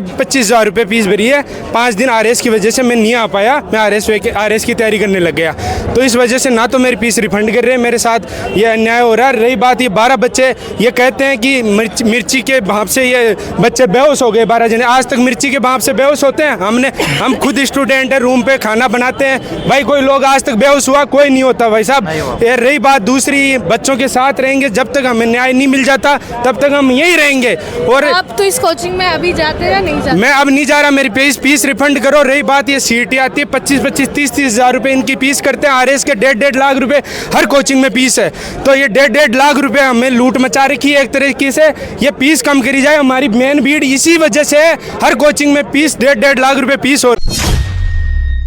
25,000 रुपये फीस भरी है। 5 दिन आरएस की वजह से मैं नहीं आ पाया। मैं आरएस की तैयारी करने लग गया, तो इस वजह से ना तो मेरी फीस रिफंड कर रहे हैं, मेरे साथ ये अन्याय हो रहा है। रही बात ये 12 बच्चे ये कहते हैं कि मिर्ची के भाप से ये बच्चे बेहोश हो गए। 12 जने आज तक मिर्ची के भाप से बेहोश होते हैं। हम खुद स्टूडेंट है, रूम पे खाना बनाते हैं भाई, कोई लोग आज तक बेहोश हुआ कोई नहीं होता भाई साहब। ये रही बात दूसरी, बच्चों के साथ रहेंगे जब तक हमें न्याय नहीं मिल जाता तब तक हम यहीं रहेंगे। और आप तो इस कोचिंग में अभी जाते हैं? नहीं जाते? मैं अब नहीं जा रहा, मेरी फीस रिफंड करो। रही बात ये सीटी आती है 25-25, 30-30 हज़ार रुपये इनकी फीस करते हैं। आरएस के 1.5 लाख रुपए हर कोचिंग में फीस है, तो ये 1.5 लाख रुपए हमें लूट मचा रखी है एक तरीके से। ये फीस कम करी जाए, हमारी मेन भीड़ इसी वजह से है। हर कोचिंग में फीस 1.5 लाख रुपए फीस हो।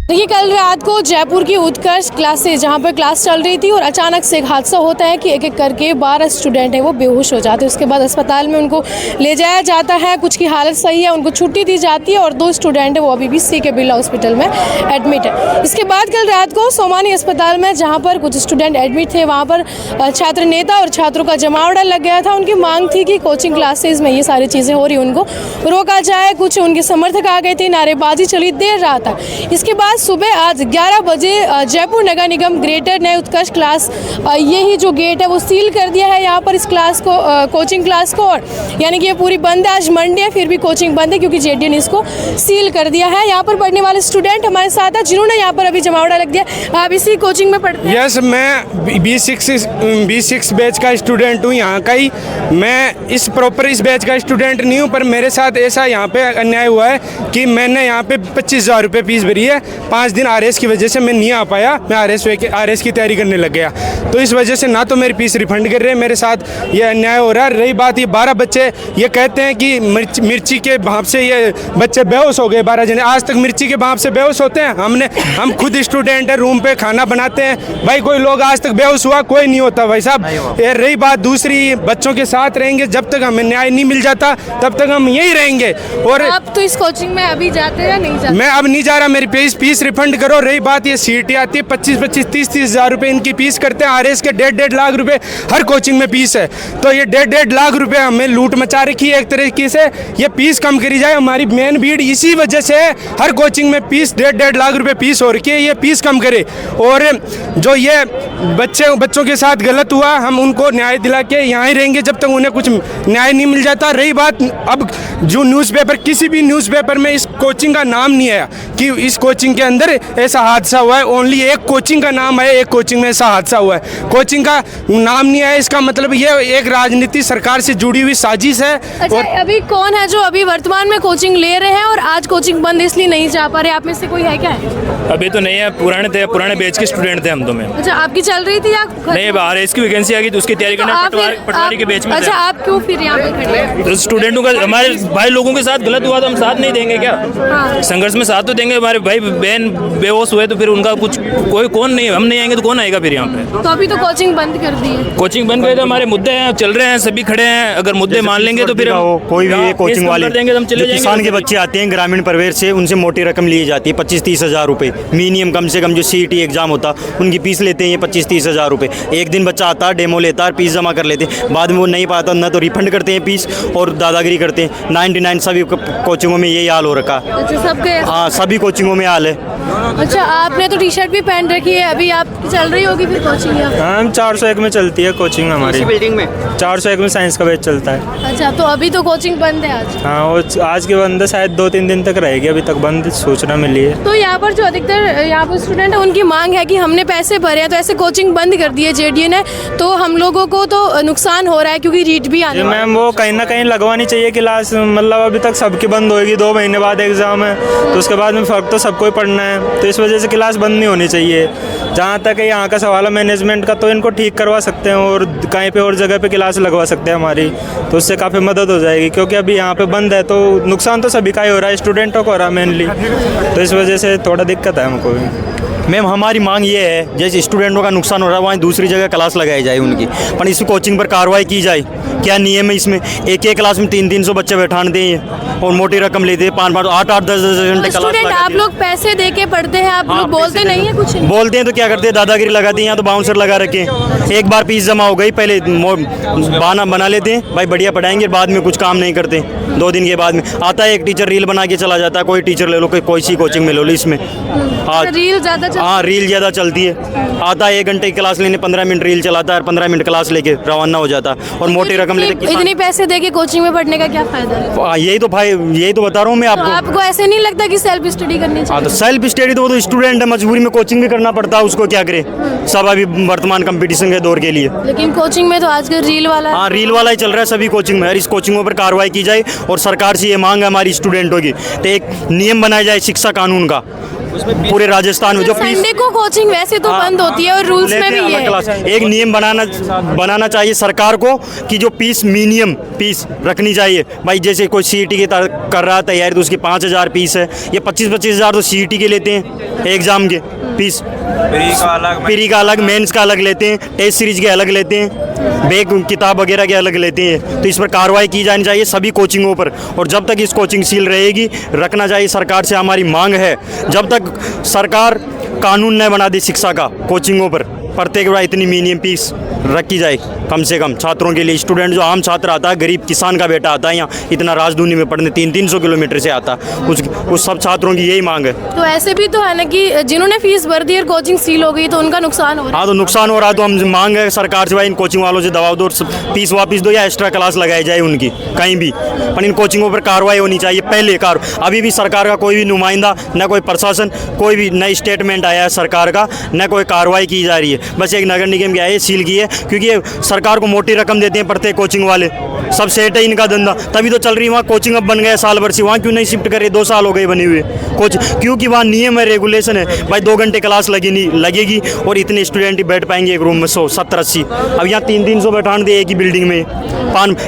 देखिए, कल रात को जयपुर की उत्कर्ष क्लासेस जहां पर क्लास चल रही थी और अचानक से एक हादसा होता है कि एक एक करके 12 स्टूडेंट हैं वो बेहोश हो जाते हैं। उसके बाद अस्पताल में उनको ले जाया जाता है, कुछ की हालत सही है, उनको छुट्टी दी जाती है और 2 स्टूडेंट है वो अभी भी सीके बिरला हॉस्पिटल में एडमिट है। इसके बाद कल रात को सोमानी अस्पताल में जहाँ पर कुछ स्टूडेंट एडमिट थे वहाँ पर छात्र नेता और छात्रों का जमावड़ा लग गया था। उनकी मांग थी कि कोचिंग क्लासेज में ये सारी चीज़ें हो रही उनको रोका जाए। कुछ उनके समर्थक आ गए थे, नारेबाजी चली देर रात तक। इसके बाद सुबह आज 11 बजे जयपुर नगर निगम ग्रेटर ने उत्कर्ष क्लास यही जो गेट है वो सील कर दिया है यहाँ पर इस क्लास को, कोचिंग क्लास को। और यानी कि ये पूरी बंद है, आज मंडे है फिर भी कोचिंग बंद है क्योंकि जेडीए ने इसको सील कर दिया है। यहाँ पर पढ़ने वाले स्टूडेंट हमारे साथ है जिन्होंने यहाँ पर अभी जमावड़ा लग दिया। आप इसी कोचिंग में पढ़ते हैं? यस, मैं B6 बैच का स्टूडेंट हूँ यहाँ का ही। मैं इस बैच का स्टूडेंट नहीं हूँ, पर मेरे साथ ऐसा यहाँ पे अन्याय हुआ है कि मैंने यहाँ पे 25,000 रुपये फीस भरी है। 5 दिन आरएस की वजह से मैं नहीं आ पाया। मैं आरएस की तैयारी करने लग गया, तो इस वजह से ना तो मेरी फीस रिफंड कर रहे हैं, मेरे साथ ये अन्याय हो रहा है। रही बात ये 12 बच्चे ये कहते हैं कि मिर्ची के भाप से ये बच्चे बेहोश हो गए। 12 जने आज तक मिर्ची के भाप से बेहोश होते हैं। हम खुद स्टूडेंट है, रूम पे खाना बनाते हैं भाई, कोई लोग आज तक बेहोश हुआ कोई नहीं होता भाई साहब। ये रही बात दूसरी, बच्चों के साथ रहेंगे जब तक हमें न्याय नहीं मिल जाता तब तक हम यहीं रहेंगे। और आप तो इस कोचिंग में अभी जाते हैं? नहीं जाते? मैं अब नहीं जा रहा, मेरी फीस रिफंड करो। रही बात ये सीटी आती है 25-25, 30-30 हज़ार रुपये इनकी फीस करते हैं। आरएस के 1.5 लाख रुपए हर कोचिंग में फीस है, तो ये 1.5 लाख रुपए हमें लूट मचा रखी है एक तरीके से। ये फीस कम करी जाए, हमारी मेन भीड़ इसी वजह से है। हर कोचिंग में फीस 1.5 लाख रुपए फीस हो रखी है, ये फीस कम करे। और जो ये बच्चों के साथ गलत हुआ, हम उनको न्याय दिला के यहाँ ही रहेंगे जब तक उन्हें कुछ न्याय नहीं मिल जाता। रही बात अब जो न्यूज़पेपर, किसी भी न्यूज़पेपर में इस कोचिंग का नाम नहीं आया कि इस कोचिंग के अंदर ऐसा हादसा हुआ है। ओनली एक कोचिंग का नाम है, एक कोचिंग में ऐसा हादसा हुआ है, कोचिंग का नाम नहीं है। इसका मतलब ये एक राजनीति सरकार से जुड़ी हुई साजिश है। अच्छा, और अभी कौन है जो अभी वर्तमान में कोचिंग ले रहे हैं और आज कोचिंग बंद इसलिए नहीं जा पा रहे? आप में से कोई है क्या? अभी तो नहीं है, पुराने बैच के स्टूडेंट थे हम तो। मैं अच्छा, आपकी चल रही थी या नहीं, आरएस की वैकेंसी आ गई तो उसकी तैयारी करने पटवारी के बैच में। अच्छा, आप क्यों फिर यहाँ पे खड़े हैं? तो स्टूडेंटों का, हमारे भाई लोगों के साथ गलत हुआ तो हम साथ नहीं देंगे क्या? हाँ। संघर्ष में साथ तो देंगे। हमारे भाई बहन बेहोश हुए तो फिर उनका कुछ कौन नहीं, हम नहीं आएंगे तो कौन आएगा फिर यहाँ पे? तो अभी तो कोचिंग बंद कर दी है। कोचिंग बंद करे तो हमारे मुद्दे हैं, चल रहे हैं, सभी खड़े हैं। अगर मुद्दे मान लेंगे तो फिर कोई भी कोचिंग वाले देंगे, हम चले जाएंगे। किसान के बच्चे आते हैं ग्रामीण परिवेश से, उनसे मोटी रकम ली जाती है 25-30 हज़ार रुपये मिनिमम। कम से कम जो सीईटी एग्जाम होता उनकी फीस लेते हैं ये 25-30 हज़ार रुपये। एक दिन बच्चा आता है, डेमो लेता है, फीस जमा कर लेते हैं, बाद में वो नहीं पाता ना तो रिफंड करते हैं फीस और दादागिरी करते हैं। 99 सभी कोचिंगों में यही हाल हो रखा। अच्छा, सबके? हाँ, सभी कोचिंगों में हाल है। अच्छा, आपने तो टी शर्ट भी पहन रखी है, अभी आप चल रही होगी फिर कोचिंग? हाँ, 401 में चलती है कोचिंग हमारी बिल्डिंग में। 401 में साइंस का बैच चलता है। अच्छा, तो अभी तो कोचिंग बंद है आज? हाँ, वो आज के बंद है, शायद 2-3 दिन तक रहेगी, अभी तक बंद सूचना मिली है। तो यहाँ पर जो अधिकतर यहाँ पर स्टूडेंट है उनकी मांग है कि हमने पैसे भरे हैं तो ऐसे कोचिंग बंद कर दी है जेडीए ने, तो हम लोगों को तो नुकसान हो रहा है क्योंकि रीट भी आने वाला है। मैम, वो कहीं ना कहीं लगवानी चाहिए क्लास, मतलब अभी तक सबकी बंद होगी, 2 महीने बाद एग्जाम है तो उसके बाद में फ़र्क तो सबको ही पढ़ना है, तो इस वजह से क्लास बंद नहीं होनी चाहिए। जहाँ तक है यहाँ का सवाल है मैनेजमेंट का, तो इनको ठीक करवा सकते हैं और कहीं पे और जगह पे क्लास लगवा सकते हैं हमारी, तो उससे काफ़ी मदद हो जाएगी। क्योंकि अभी यहाँ पे बंद है तो नुकसान तो सभी का ही हो रहा है, स्टूडेंटों को हो रहा है मेनली, तो इस वजह से थोड़ा दिक्कत है हमको भी। मैम, हमारी मांग ये है जैसे स्टूडेंटों का नुकसान हो रहा है वहाँ दूसरी जगह क्लास लगाई जाए उनकी, पर इस कोचिंग पर कार्रवाई की जाए। क्या नियम है इसमें? एक एक क्लास में 300-300 बच्चे बैठाते हैं और मोटी रकम लेते हैं, 5-5, 8-8, 10-10 घंटे क्लास स्टूडेंट आप लोग पैसे दे के पढ़ते हैं, आप लोग बोलते नहीं है कुछ? बोलते हैं तो क्या करते हैं, दादागिरी लगाते हैं। यहाँ तो बाउंसर लगा रखे हैं, एक बार फीस जमा हो गई, पहले बहाना बना लेते हैं भाई बढ़िया पढ़ाएंगे, बाद में कुछ काम नहीं करते। 2 दिन के बाद में आता है एक टीचर रील बना के चला जाता है, कोई टीचर ले लो, कोई सी कोचिंग में ले लो, इसमें रील ज़्यादा हाँ रील ज़्यादा चलती है। आता है 1 घंटे की क्लास लेने, 15 मिनट रील चलाता है, 15 मिनट क्लास लेके रवाना हो जाता है और मोटी रकम लेते। इतनी पैसे दे के कोचिंग में पढ़ने का क्या फायदा है? यही तो भाई, यही तो बता रहा हूँ मैं आपको। आपको ऐसे नहीं लगता कि सेल्फ स्टडी करनी चाहिए? हाँ तो सेल्फ स्टडी तो वो तो स्टूडेंट है, मजबूरी में कोचिंग भी करना पड़ता है, उसको क्या करे, सब अभी वर्तमान कंपटीशन के दौर के लिए। लेकिन कोचिंग में तो आजकल रील वाला हाँ रील वाला ही चल रहा है सभी कोचिंग में। और इस कोचिंगों पर कार्रवाई की जाए और सरकार से ये मांग है हमारी स्टूडेंटों की, तो एक नियम बनाया जाए शिक्षा कानून का पूरे राजस्थान में। जो संडे को कोचिंग वैसे तो बंद होती है और रूल्स में भी ये एक नियम बनाना चाहिए सरकार को कि जो फीस मिनिमम फीस रखनी चाहिए भाई। जैसे कोई सीईटी की कर रहा है तैयारी तो उसकी 5000 फीस है, ये 25-25 हज़ार तो सीईटी के लेते हैं एग्जाम के फीस, प्री का अलग, मेंस का अलग लेते हैं, टेस्ट सीरीज के अलग लेते हैं, बैग किताब वगैरह के अलग लेते हैं। तो इस पर कार्रवाई की जानी चाहिए सभी कोचिंगों पर, और जब तक इस कोचिंग सील रहेगी रखना चाहिए, सरकार से हमारी मांग है। जब तक सरकार कानून न बना दे शिक्षा का कोचिंगों पर, प्रत्येक बार इतनी मिनिमम फीस रखी जाए कम से कम छात्रों के लिए। स्टूडेंट जो आम छात्र आता है, गरीब किसान का बेटा आता है यहाँ इतना राजधानी में पढ़ने 300-300 किलोमीटर से आता है, उस सब छात्रों की यही मांग है। तो ऐसे भी तो है ना कि जिन्होंने फीस भर दी और कोचिंग सील हो गई तो उनका नुकसान हो रहा है। हाँ तो नुकसान हो रहा है, तो हम मांग है सरकार से भाई इन कोचिंग वालों से दबाव दो, फीस वापस दो या एक्स्ट्रा क्लास लगाई जाए उनकी कहीं भी, पर इन कोचिंगों पर कार्रवाई होनी चाहिए पहले। अभी भी सरकार का कोई भी नुमाइंदा, न कोई प्रशासन, कोई भी नई स्टेटमेंट आया है सरकार का, न कोई कार्रवाई की जा रही है। बस एक नगर निगम की आई है, सील की है, क्योंकि सरकार को मोटी रकम देते हैं प्रत्येक कोचिंग वाले, सब सेट है इनका धंधा, तभी तो चल रही है। वहाँ कोचिंग अब बन गया साल भर से, वहाँ क्यों नहीं शिफ्ट करे? 2 साल हो गए बने हुए कोचिंग, क्योंकि वहाँ नियम है, रेगुलेशन है भाई, 2 घंटे क्लास लगेगी और इतने स्टूडेंट ही बैठ पाएंगे एक रूम में 100-70-80। अब यहाँ 300-300 बैठान दे एक ही बिल्डिंग में,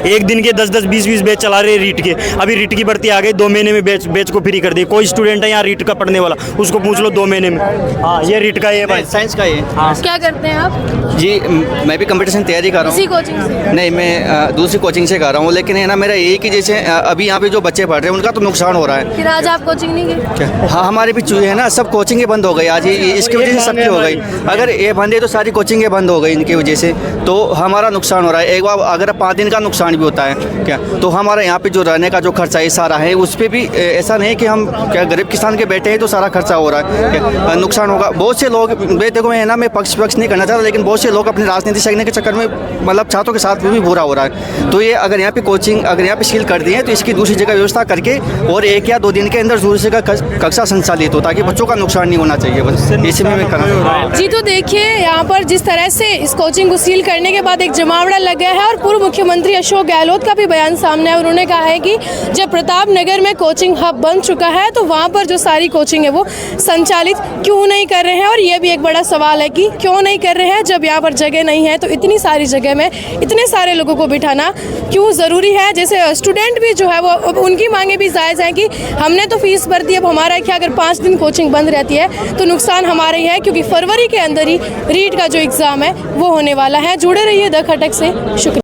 एक दिन के 10-10, 20-20 बैच चला रहे रीट के। अभी रीट की भर्ती आ गई, 2 महीने में बैच को फ्री कर दी। कोई स्टूडेंट है यहाँ रीट का पढ़ने वाला, उसको पूछ लो 2 महीने में। हाँ ये रीट का है भाई, साइंस का है। हाँ क्या करते हैं आप? जी मैं भी कंपटीशन तैयारी कर रहा हूँ। इसी कोचिंग से? नहीं, मैं दूसरी कोचिंग से कर रहा हूँ, लेकिन है ना मेरा यही कि जैसे अभी यहाँ पे जो बच्चे पढ़ रहे हैं उनका तो नुकसान हो रहा है। फिर आज आप कोचिंग नहीं गए? क्या? हाँ हमारे भी है ना, सब कोचिंगें बंद हो गई आज, इसकी वजह से सबकी हो गई। अगर ये बंद है तो सारी कोचिंगें बंद हो गई इनकी वजह से, तो हमारा नुकसान हो रहा है। एक बार अगर 5 दिन का नुकसान भी होता है क्या, तो हमारा यहाँ पे जो रहने का जो खर्चा है सारा है, उस पर भी ऐसा नहीं कि हम क्या गरीब किसान के बेटे हैं तो सारा खर्चा हो रहा है, नुकसान होगा। बहुत से लोग देखो है ना, मैं पक्ष नहीं करना चाहता, लेकिन बहुत से लोग अपनी राजनीति सीखने के चक्कर में मतलब छात्रों के साथ भी बुरा हो रहा है। तो ये अगर यहाँ पे कोचिंग अगर यहाँ पे सील कर दी है तो इसकी दूसरी जगह व्यवस्था करके और 1 या 2 दिन के अंदर दूसरी जगह कक्षा संचालित हो, ताकि बच्चों का नुकसान नहीं होना चाहिए। बस इसी में मैं करना। जी तो देखिए यहाँ पर जिस तरह से इस कोचिंग को सील करने के बाद एक जमावड़ा लग गया है और पूर्व मुख्यमंत्री अशोक गहलोत का भी बयान सामने है। उन्होंने कहा है कि जब प्रताप नगर में कोचिंग हब बन चुका है तो वहाँ पर जो सारी कोचिंग है वो संचालित क्यों नहीं कर रहे हैं, और ये भी एक बड़ा सवाल है कि क्यों नहीं कर रहे हैं। जब यहाँ पर जगह नहीं है तो इतनी सारी जगह में इतने सारे लोगों को बिठाना क्यों ज़रूरी है। जैसे स्टूडेंट भी जो है वो उनकी मांगे भी जायज़ हैं कि हमने तो फीस भर दी, अब हमारा क्या अगर 5 दिन कोचिंग बंद रहती है तो नुकसान हमारा ही है, क्योंकि फरवरी के अंदर ही रीट का जो एग्ज़ाम है वो होने वाला है। जुड़े रहिए द खटक से। शुक्रिया।